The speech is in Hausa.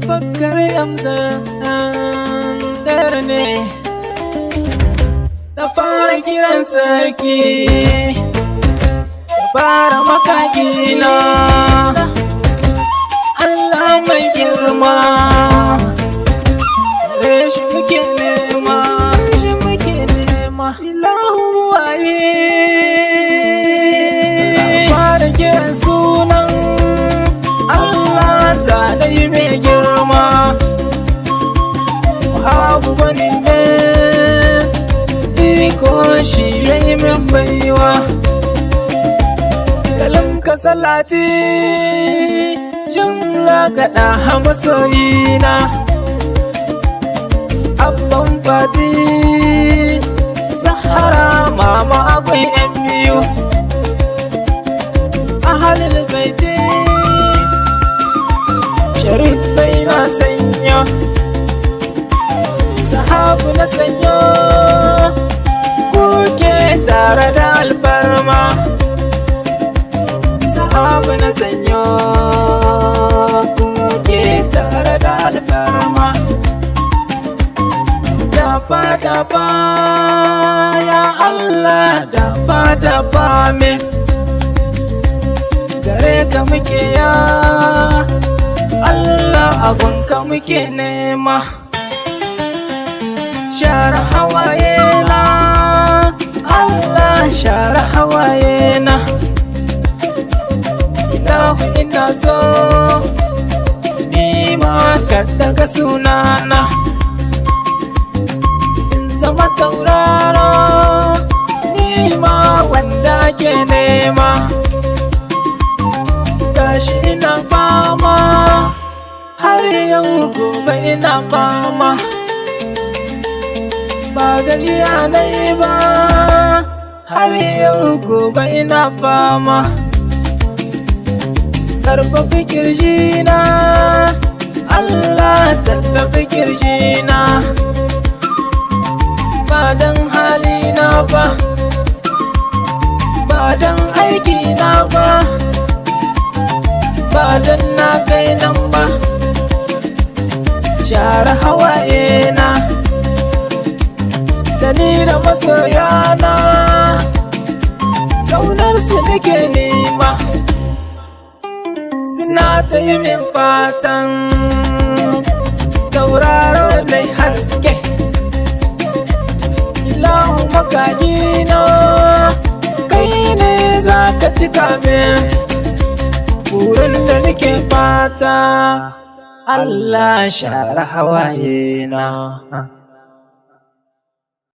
Bakar Hamza dare ne da fara kiran sarki, da fara makakina. Allah mai girma, shi muke nema, shi muke nema. Ilahu waye, fara kiran sunan Allah zadai mai girma. Abu bane ne iko shi yayi min baiwa. Kalam ka salati jumla gaɗa masoyina. Abban fati Zahara mama akwai yan biyu. Ahalul baiti sharifai na sanya, sahabu na sanyo, kuke tare da alfarma. Sahabu na sanyo, kuke tare da alfarma. Dafa dafa ya Allah, dafa dafa me gare ka muke ya Allah, abunka muke nema. Share hawaye na Allah, share hawaye na. Ilahu ina so ni ma ka daga sunana, in zama tauraro ni ma wanda ke nema. Gashi ina fama har yau gobe ina fama, ba gajiya na yi ba har yau gobe ina fama. Karfafi kirjina Allah, tallafi kirjina. Ba dan halina ba, ba dan aikina ba, ba dan na kai nan ba. Share hawaye na da ni da masoyana, kaunar su nake nema. Suna ta yi min fatan tauraro mai haske. Ilahu makagina, kai ne za ka cika min burin da nake fata. Allah share hawaye na.